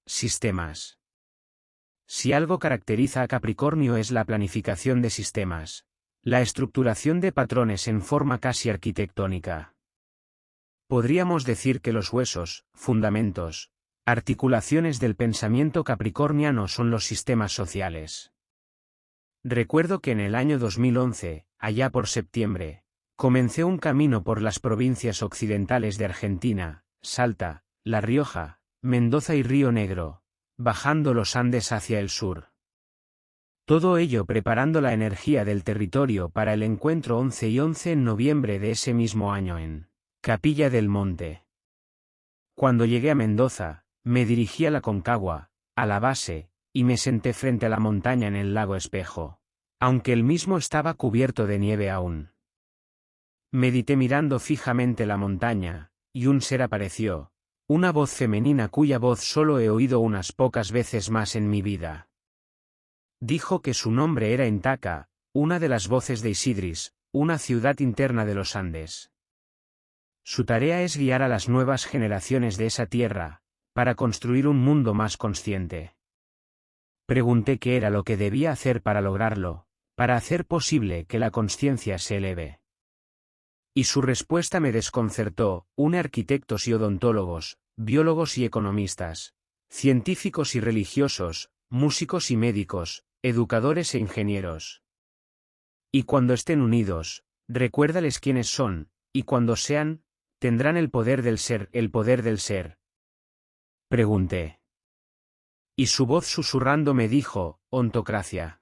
Sistemas. Si algo caracteriza a Capricornio es la planificación de sistemas, la estructuración de patrones en forma casi arquitectónica. Podríamos decir que los huesos, fundamentos, articulaciones del pensamiento capricorniano son los sistemas sociales. Recuerdo que en el año 2011, allá por septiembre, comencé un camino por las provincias occidentales de Argentina, Salta, La Rioja, Mendoza y Río Negro, bajando los Andes hacia el sur. Todo ello preparando la energía del territorio para el encuentro 11 y 11 en noviembre de ese mismo año en Capilla del Monte. Cuando llegué a Mendoza, me dirigí a la Concagua, a la base, y me senté frente a la montaña en el lago Espejo, aunque el mismo estaba cubierto de nieve aún. Medité mirando fijamente la montaña, y un ser apareció, una voz femenina cuya voz solo he oído unas pocas veces más en mi vida. Dijo que su nombre era Intaca, una de las voces de Isidris, una ciudad interna de los Andes. Su tarea es guiar a las nuevas generaciones de esa tierra, para construir un mundo más consciente. Pregunté qué era lo que debía hacer para lograrlo, para hacer posible que la conciencia se eleve. Y su respuesta me desconcertó: une arquitectos y odontólogos, biólogos y economistas, científicos y religiosos, músicos y médicos, educadores e ingenieros. Y cuando estén unidos, recuérdales quiénes son, y cuando sean, tendrán el poder del ser, el poder del ser. Pregunté. Y su voz susurrando me dijo: ontocracia.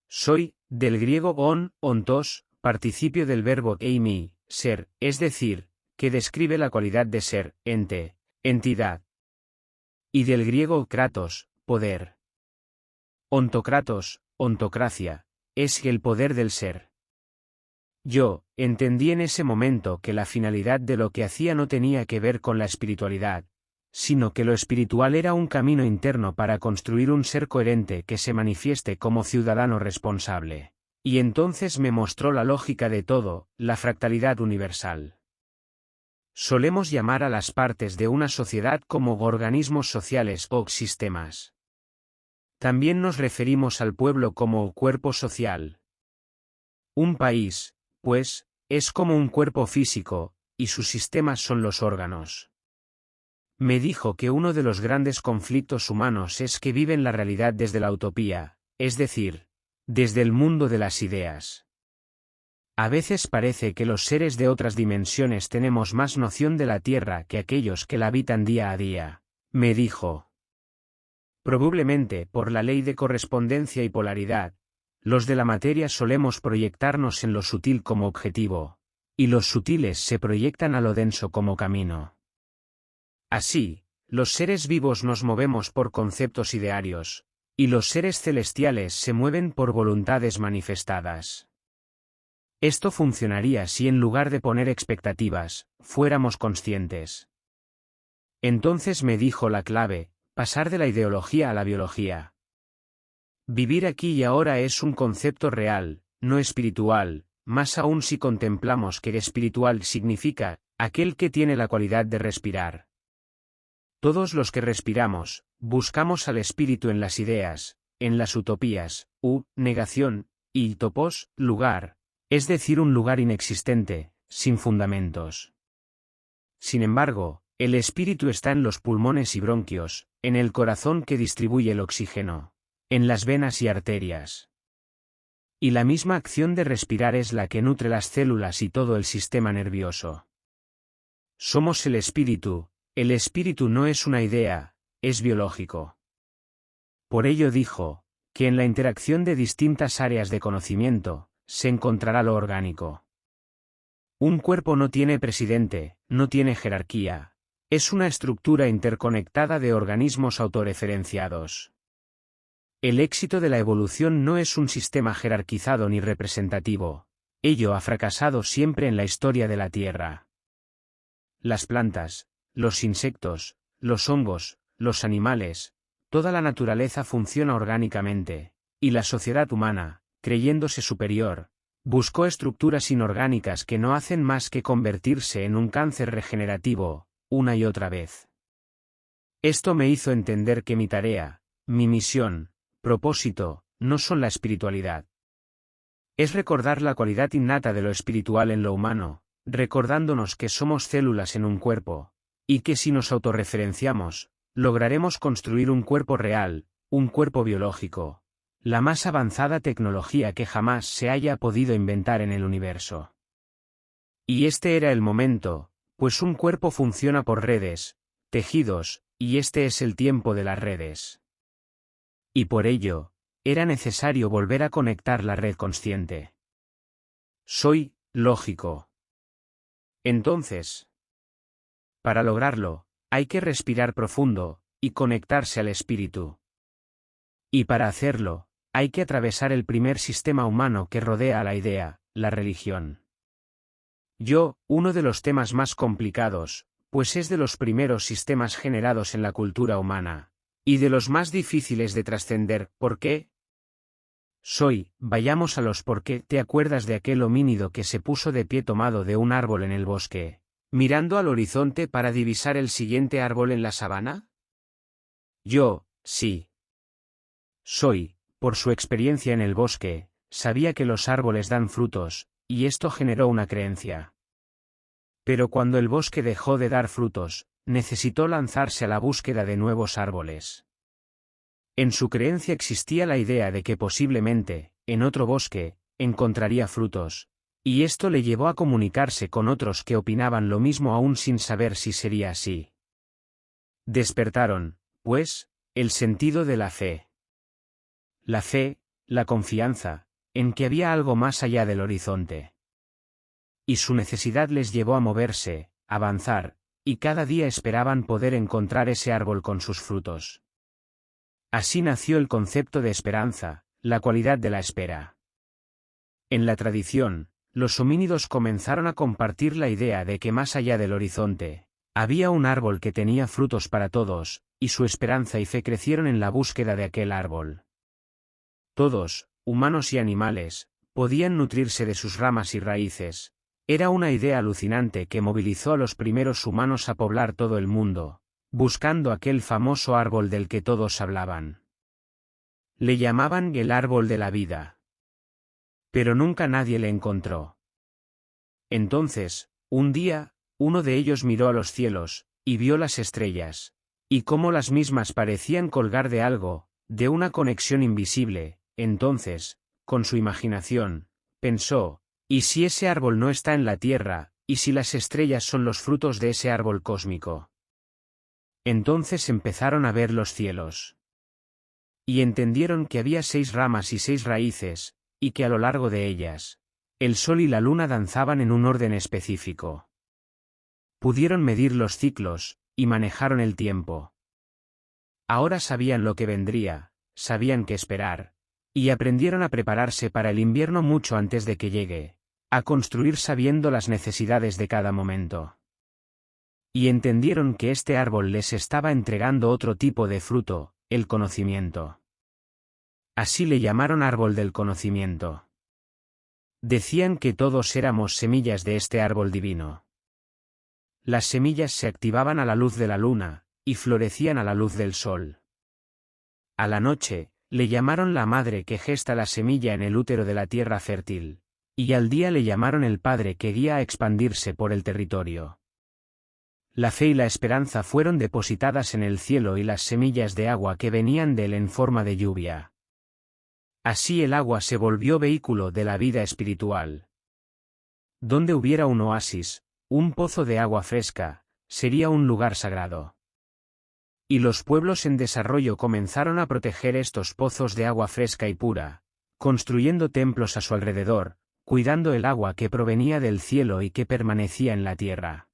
Soy, del griego ontos, participio del verbo eimi, ser, es decir, que describe la cualidad de ser, ente, entidad. Y del griego kratos, poder. Ontokratos, ontocracia, es el poder del ser. Yo entendí en ese momento que la finalidad de lo que hacía no tenía que ver con la espiritualidad, sino que lo espiritual era un camino interno para construir un ser coherente que se manifieste como ciudadano responsable. Y entonces me mostró la lógica de todo, la fractalidad universal. Solemos llamar a las partes de una sociedad como organismos sociales o sistemas. También nos referimos al pueblo como cuerpo social. Un país, pues, es como un cuerpo físico, y sus sistemas son los órganos. Me dijo que uno de los grandes conflictos humanos es que viven la realidad desde la utopía, es decir, desde el mundo de las ideas. A veces parece que los seres de otras dimensiones tenemos más noción de la Tierra que aquellos que la habitan día a día, me dijo. Probablemente por la ley de correspondencia y polaridad, los de la materia solemos proyectarnos en lo sutil como objetivo, y los sutiles se proyectan a lo denso como camino. Así, los seres vivos nos movemos por conceptos idearios, y los seres celestiales se mueven por voluntades manifestadas. Esto funcionaría si en lugar de poner expectativas, fuéramos conscientes. Entonces me dijo la clave: pasar de la ideología a la biología. Vivir aquí y ahora es un concepto real, no espiritual, más aún si contemplamos que espiritual significa aquel que tiene la cualidad de respirar. Todos los que respiramos, buscamos al espíritu en las ideas, en las utopías, negación, y topos, lugar, es decir, un lugar inexistente, sin fundamentos. Sin embargo, el espíritu está en los pulmones y bronquios, en el corazón que distribuye el oxígeno, en las venas y arterias. Y la misma acción de respirar es la que nutre las células y todo el sistema nervioso. Somos el espíritu no es una idea, es biológico. Por ello dijo, que en la interacción de distintas áreas de conocimiento, se encontrará lo orgánico. Un cuerpo no tiene presidente, no tiene jerarquía, es una estructura interconectada de organismos autorreferenciados. El éxito de la evolución no es un sistema jerarquizado ni representativo, ello ha fracasado siempre en la historia de la Tierra. Las plantas, los insectos, los hongos, los animales, toda la naturaleza funciona orgánicamente, y la sociedad humana, creyéndose superior, buscó estructuras inorgánicas que no hacen más que convertirse en un cáncer regenerativo, una y otra vez. Esto me hizo entender que mi tarea, mi misión, propósito, no son la espiritualidad. Es recordar la cualidad innata de lo espiritual en lo humano, recordándonos que somos células en un cuerpo, y que si nos autorreferenciamos, lograremos construir un cuerpo real, un cuerpo biológico, la más avanzada tecnología que jamás se haya podido inventar en el universo. Y este era el momento, pues un cuerpo funciona por redes, tejidos, y este es el tiempo de las redes. Y por ello, era necesario volver a conectar la red consciente. Soy lógico. Entonces, para lograrlo, hay que respirar profundo, y conectarse al espíritu. Y para hacerlo, hay que atravesar el primer sistema humano que rodea a la idea, la religión. Uno de los temas más complicados, pues es de los primeros sistemas generados en la cultura humana, y de los más difíciles de trascender. ¿Por qué? Vayamos a los por qué. ¿Te acuerdas de aquel homínido que se puso de pie tomado de un árbol en el bosque, mirando al horizonte para divisar el siguiente árbol en la sabana? Sí. Por su experiencia en el bosque, sabía que los árboles dan frutos, y esto generó una creencia. Pero cuando el bosque dejó de dar frutos, necesitó lanzarse a la búsqueda de nuevos árboles. En su creencia existía la idea de que posiblemente, en otro bosque, encontraría frutos, y esto le llevó a comunicarse con otros que opinaban lo mismo aún sin saber si sería así. Despertaron, pues, el sentido de la fe. La fe, la confianza, en que había algo más allá del horizonte. Y su necesidad les llevó a moverse, avanzar, y cada día esperaban poder encontrar ese árbol con sus frutos. Así nació el concepto de esperanza, la cualidad de la espera. En la tradición, los homínidos comenzaron a compartir la idea de que más allá del horizonte, había un árbol que tenía frutos para todos, y su esperanza y fe crecieron en la búsqueda de aquel árbol. Todos, humanos y animales, podían nutrirse de sus ramas y raíces. Era una idea alucinante que movilizó a los primeros humanos a poblar todo el mundo, buscando aquel famoso árbol del que todos hablaban. Le llamaban el árbol de la vida. Pero nunca nadie le encontró. Entonces, un día, uno de ellos miró a los cielos, y vio las estrellas, y cómo las mismas parecían colgar de algo, de una conexión invisible. Entonces, con su imaginación, pensó, ¿y si ese árbol no está en la tierra, y si las estrellas son los frutos de ese árbol cósmico? Entonces empezaron a ver los cielos. Y entendieron que había 6 ramas y 6 raíces, y que a lo largo de ellas, el sol y la luna danzaban en un orden específico. Pudieron medir los ciclos, y manejaron el tiempo. Ahora sabían lo que vendría, sabían qué esperar, y aprendieron a prepararse para el invierno mucho antes de que llegue, a construir sabiendo las necesidades de cada momento. Y entendieron que este árbol les estaba entregando otro tipo de fruto, el conocimiento. Así le llamaron árbol del conocimiento. Decían que todos éramos semillas de este árbol divino. Las semillas se activaban a la luz de la luna, y florecían a la luz del sol. A la noche, le llamaron la madre que gesta la semilla en el útero de la tierra fértil, y al día le llamaron el padre que guía a expandirse por el territorio. La fe y la esperanza fueron depositadas en el cielo y las semillas de agua que venían de él en forma de lluvia. Así el agua se volvió vehículo de la vida espiritual. Donde hubiera un oasis, un pozo de agua fresca, sería un lugar sagrado. Y los pueblos en desarrollo comenzaron a proteger estos pozos de agua fresca y pura, construyendo templos a su alrededor, cuidando el agua que provenía del cielo y que permanecía en la tierra.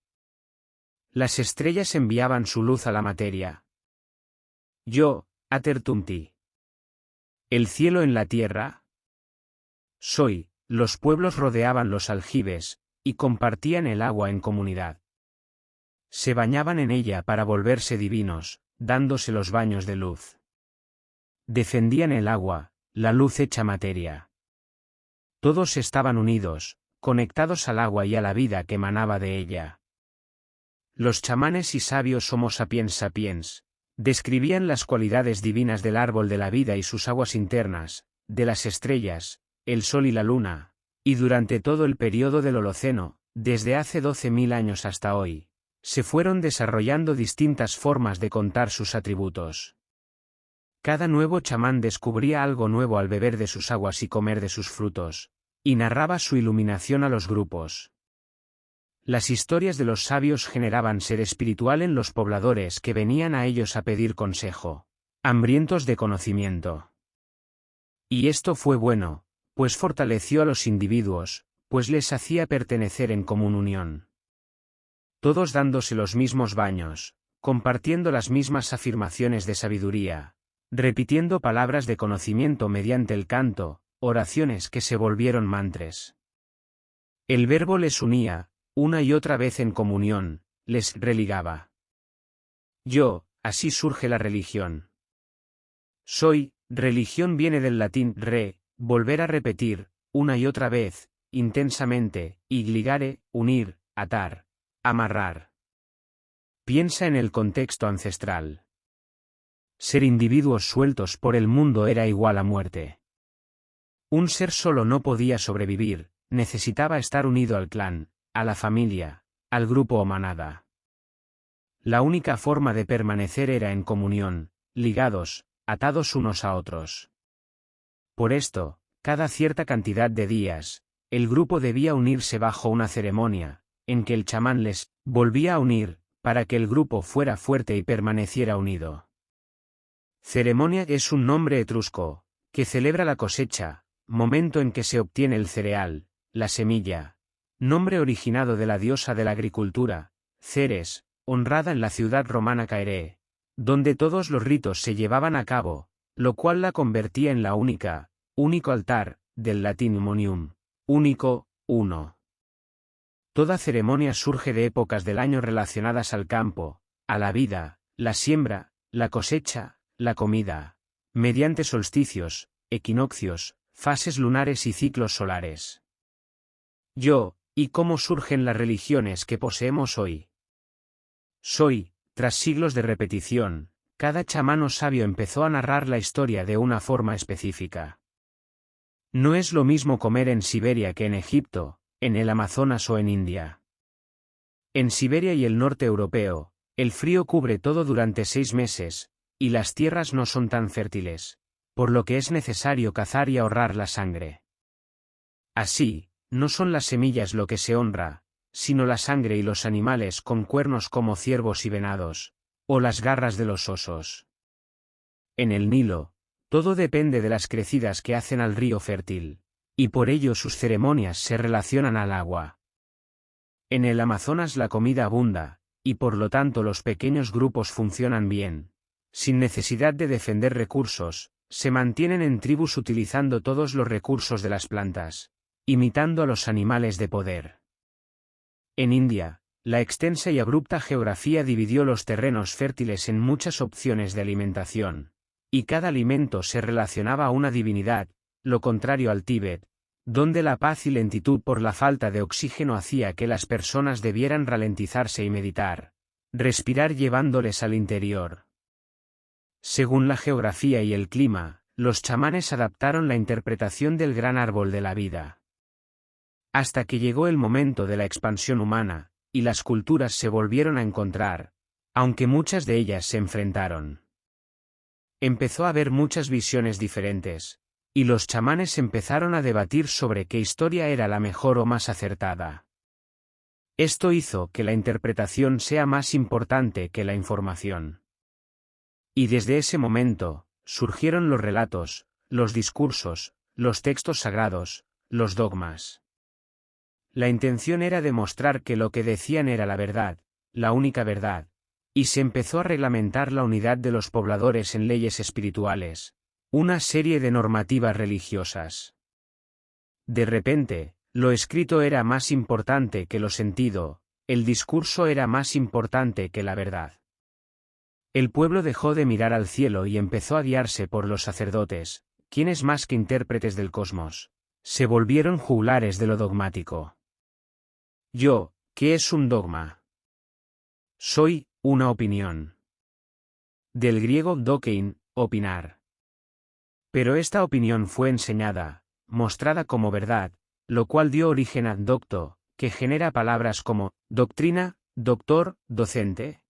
Las estrellas enviaban su luz a la materia. Atertumti. ¿El cielo en la tierra? Los pueblos rodeaban los aljibes, y compartían el agua en comunidad. Se bañaban en ella para volverse divinos, dándose los baños de luz. Defendían el agua, la luz hecha materia. Todos estaban unidos, conectados al agua y a la vida que emanaba de ella. Los chamanes y sabios Homo sapiens sapiens, Describían las cualidades divinas del árbol de la vida y sus aguas internas, de las estrellas, el sol y la luna, y durante todo el período del Holoceno, desde hace 12.000 años hasta hoy, se fueron desarrollando distintas formas de contar sus atributos. Cada nuevo chamán descubría algo nuevo al beber de sus aguas y comer de sus frutos, y narraba su iluminación a los grupos. Las historias de los sabios generaban sed espiritual en los pobladores que venían a ellos a pedir consejo, hambrientos de conocimiento. Y esto fue bueno, pues fortaleció a los individuos, pues les hacía pertenecer en común unión. Todos dándose los mismos baños, compartiendo las mismas afirmaciones de sabiduría, repitiendo palabras de conocimiento mediante el canto, oraciones que se volvieron mantres. El verbo les unía, una y otra vez en comunión, les religaba. Así surge la religión. Soy, religión viene del latín volver a repetir, una y otra vez, intensamente, y ligare, unir, atar, amarrar. Piensa en el contexto ancestral. Ser individuos sueltos por el mundo era igual a muerte. Un ser solo no podía sobrevivir, necesitaba estar unido al clan, a la familia, al grupo o manada. La única forma de permanecer era en comunión, ligados, atados unos a otros. Por esto, cada cierta cantidad de días, el grupo debía unirse bajo una ceremonia, en que el chamán les volvía a unir, para que el grupo fuera fuerte y permaneciera unido. Ceremonia es un nombre etrusco, que celebra la cosecha, momento en que se obtiene el cereal, la semilla, nombre originado de la diosa de la agricultura, Ceres, honrada en la ciudad romana Caere, donde todos los ritos se llevaban a cabo, lo cual la convertía en la único altar, del latín monium, único, uno. Toda ceremonia surge de épocas del año relacionadas al campo, a la vida, la siembra, la cosecha, la comida, mediante solsticios, equinoccios, fases lunares y ciclos solares. ¿Y cómo surgen las religiones que poseemos hoy? Tras siglos de repetición, cada chamán o sabio empezó a narrar la historia de una forma específica. No es lo mismo comer en Siberia que en Egipto, en el Amazonas o en India. En Siberia y el norte europeo, el frío cubre todo durante 6 meses, y las tierras no son tan fértiles, por lo que es necesario cazar y ahorrar la sangre. Así, no son las semillas lo que se honra, sino la sangre y los animales con cuernos como ciervos y venados, o las garras de los osos. En el Nilo, todo depende de las crecidas que hacen al río fértil, y por ello sus ceremonias se relacionan al agua. En el Amazonas la comida abunda, y por lo tanto los pequeños grupos funcionan bien. Sin necesidad de defender recursos, se mantienen en tribus utilizando todos los recursos de las plantas, imitando a los animales de poder. En India, la extensa y abrupta geografía dividió los terrenos fértiles en muchas opciones de alimentación, y cada alimento se relacionaba a una divinidad, lo contrario al Tíbet, donde la paz y lentitud por la falta de oxígeno hacía que las personas debieran ralentizarse y meditar, respirar llevándoles al interior. Según la geografía y el clima, los chamanes adaptaron la interpretación del gran árbol de la vida. Hasta que llegó el momento de la expansión humana, y las culturas se volvieron a encontrar, aunque muchas de ellas se enfrentaron. Empezó a haber muchas visiones diferentes, y los chamanes empezaron a debatir sobre qué historia era la mejor o más acertada. Esto hizo que la interpretación sea más importante que la información. Y desde ese momento, surgieron los relatos, los discursos, los textos sagrados, los dogmas. La intención era demostrar que lo que decían era la verdad, la única verdad, y se empezó a reglamentar la unidad de los pobladores en leyes espirituales, una serie de normativas religiosas. De repente, lo escrito era más importante que lo sentido, el discurso era más importante que la verdad. El pueblo dejó de mirar al cielo y empezó a guiarse por los sacerdotes, quienes más que intérpretes del cosmos, se volvieron juglares de lo dogmático. ¿Qué es un dogma? Soy una opinión. Del griego dokein, opinar. Pero esta opinión fue enseñada, mostrada como verdad, lo cual dio origen a docto, que genera palabras como doctrina, doctor, docente.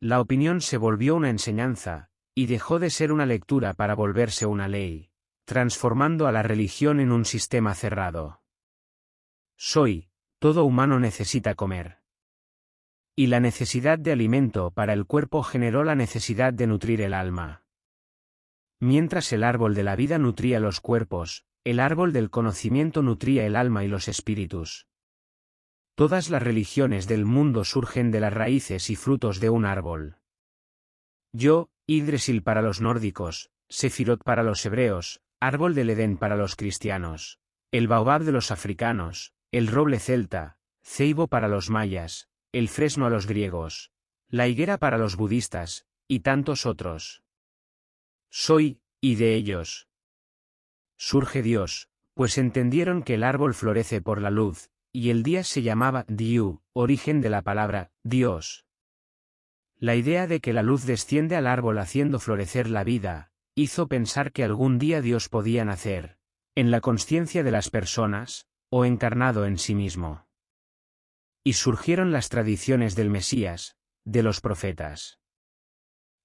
La opinión se volvió una enseñanza, y dejó de ser una lectura para volverse una ley, transformando a la religión en un sistema cerrado. Todo humano necesita comer. Y la necesidad de alimento para el cuerpo generó la necesidad de nutrir el alma. Mientras el árbol de la vida nutría los cuerpos, el árbol del conocimiento nutría el alma y los espíritus. Todas las religiones del mundo surgen de las raíces y frutos de un árbol. Yggdrasil para los nórdicos, Sefirot para los hebreos, árbol del Edén para los cristianos, el baobab de los africanos, el roble celta, ceibo para los mayas, el fresno a los griegos, la higuera para los budistas, y tantos otros. Y de ellos surge Dios, pues entendieron que el árbol florece por la luz, y el día se llamaba Diu, origen de la palabra Dios. La idea de que la luz desciende al árbol haciendo florecer la vida, hizo pensar que algún día Dios podía nacer, en la consciencia de las personas, o encarnado en sí mismo. Y surgieron las tradiciones del Mesías, de los profetas.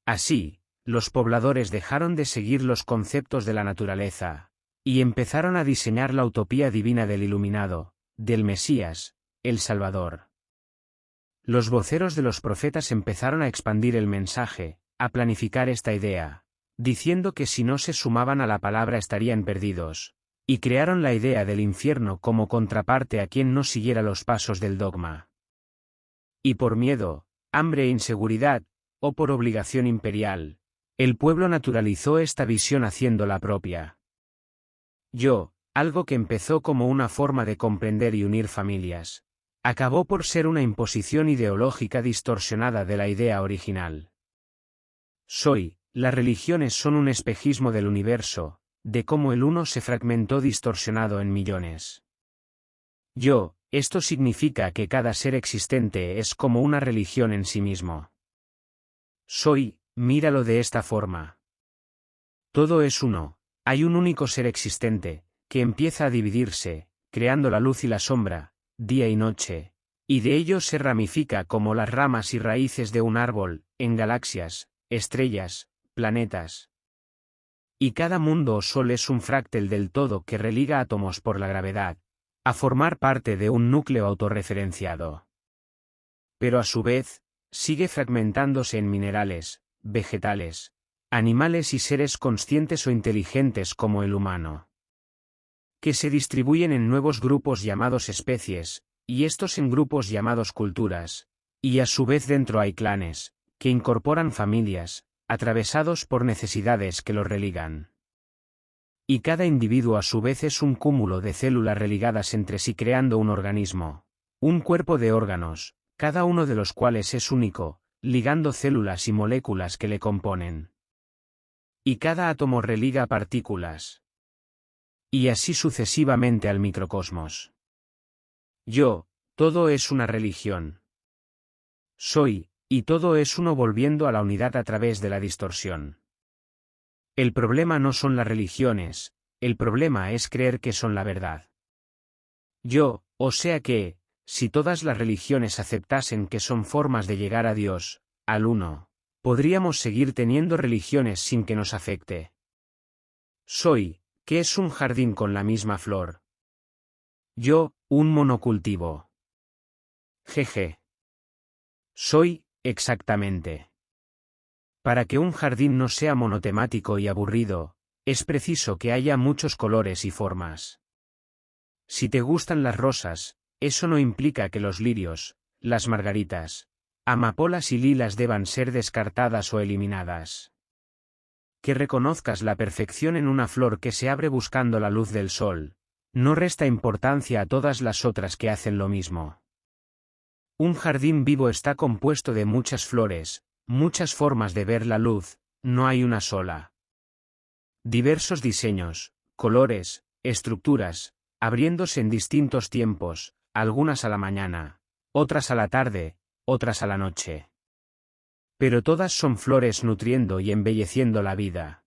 Así, los pobladores dejaron de seguir los conceptos de la naturaleza, y empezaron a diseñar la utopía divina del iluminado, del Mesías, el Salvador. Los voceros de los profetas empezaron a expandir el mensaje, a planificar esta idea, diciendo que si no se sumaban a la palabra estarían perdidos, y crearon la idea del infierno como contraparte a quien no siguiera los pasos del dogma. Y por miedo, hambre e inseguridad, o por obligación imperial, el pueblo naturalizó esta visión haciéndola propia. Algo que empezó como una forma de comprender y unir familias, acabó por ser una imposición ideológica distorsionada de la idea original. Las religiones son un espejismo del universo, de cómo el uno se fragmentó distorsionado en millones. Esto significa que cada ser existente es como una religión en sí mismo. Míralo de esta forma. Todo es uno, hay un único ser existente, que empieza a dividirse, creando la luz y la sombra, día y noche, y de ello se ramifica como las ramas y raíces de un árbol, en galaxias, estrellas, planetas. Y cada mundo o sol es un fráctal del todo que religa átomos por la gravedad, a formar parte de un núcleo autorreferenciado. Pero a su vez, sigue fragmentándose en minerales, vegetales, animales y seres conscientes o inteligentes como el humano, que se distribuyen en nuevos grupos llamados especies, y estos en grupos llamados culturas, y a su vez dentro hay clanes, que incorporan familias, atravesados por necesidades que los religan. Y cada individuo a su vez es un cúmulo de células religadas entre sí creando un organismo, un cuerpo de órganos, cada uno de los cuales es único, ligando células y moléculas que le componen. Y cada átomo religa partículas. Y así sucesivamente al microcosmos. Todo es una religión. Y todo es uno volviendo a la unidad a través de la distorsión. El problema no son las religiones, el problema es creer que son la verdad. O sea que, si todas las religiones aceptasen que son formas de llegar a Dios, al uno, podríamos seguir teniendo religiones sin que nos afecte. ¿Qué es un jardín con la misma flor? Un monocultivo. Jeje. Exactamente. Para que un jardín no sea monotemático y aburrido, es preciso que haya muchos colores y formas. Si te gustan las rosas, eso no implica que los lirios, las margaritas, amapolas y lilas deban ser descartadas o eliminadas. Que reconozcas la perfección en una flor que se abre buscando la luz del sol, no resta importancia a todas las otras que hacen lo mismo. Un jardín vivo está compuesto de muchas flores, muchas formas de ver la luz, no hay una sola. Diversos diseños, colores, estructuras, abriéndose en distintos tiempos, algunas a la mañana, otras a la tarde, otras a la noche. Pero todas son flores nutriendo y embelleciendo la vida.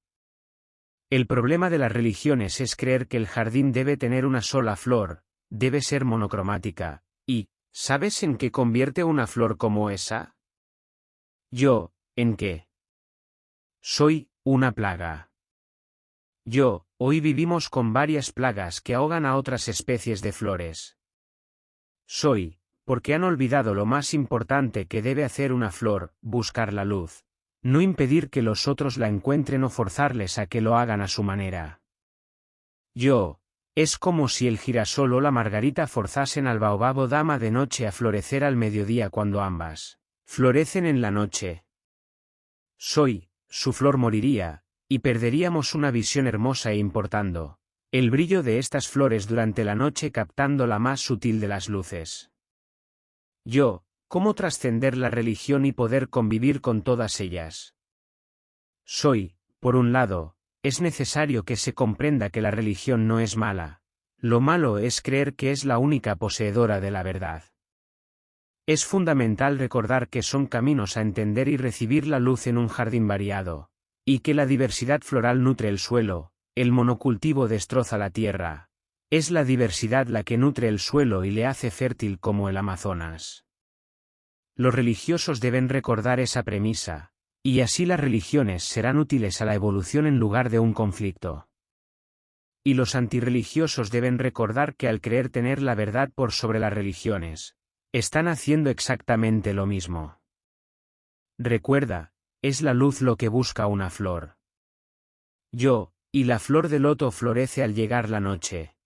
El problema de las religiones es creer que el jardín debe tener una sola flor, debe ser monocromática, y, ¿sabes en qué convierte una flor como esa? ¿En qué? Soy una plaga. Hoy vivimos con varias plagas que ahogan a otras especies de flores. Porque han olvidado lo más importante que debe hacer una flor, buscar la luz. No impedir que los otros la encuentren o forzarles a que lo hagan a su manera. Es como si el girasol o la margarita forzasen al baobab o dama de noche a florecer al mediodía cuando ambas florecen en la noche. Su flor moriría, y perderíamos una visión hermosa e importando el brillo de estas flores durante la noche captando la más sutil de las luces. ¿Cómo trascender la religión y poder convivir con todas ellas? Por un lado, es necesario que se comprenda que la religión no es mala. Lo malo es creer que es la única poseedora de la verdad. Es fundamental recordar que son caminos a entender y recibir la luz en un jardín variado, y que la diversidad floral nutre el suelo, el monocultivo destroza la tierra. Es la diversidad la que nutre el suelo y le hace fértil como el Amazonas. Los religiosos deben recordar esa premisa, y así las religiones serán útiles a la evolución en lugar de un conflicto. Y los antirreligiosos deben recordar que al creer tener la verdad por sobre las religiones, están haciendo exactamente lo mismo. Recuerda, es la luz lo que busca una flor. Y la flor de loto florece al llegar la noche.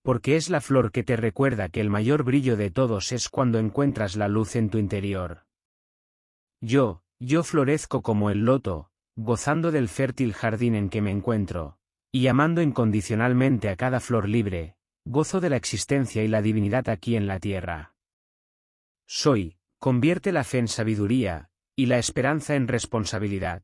Porque es la flor que te recuerda que el mayor brillo de todos es cuando encuentras la luz en tu interior. Yo florezco como el loto, gozando del fértil jardín en que me encuentro, y amando incondicionalmente a cada flor libre, gozo de la existencia y la divinidad aquí en la tierra. Convierte la fe en sabiduría, y la esperanza en responsabilidad.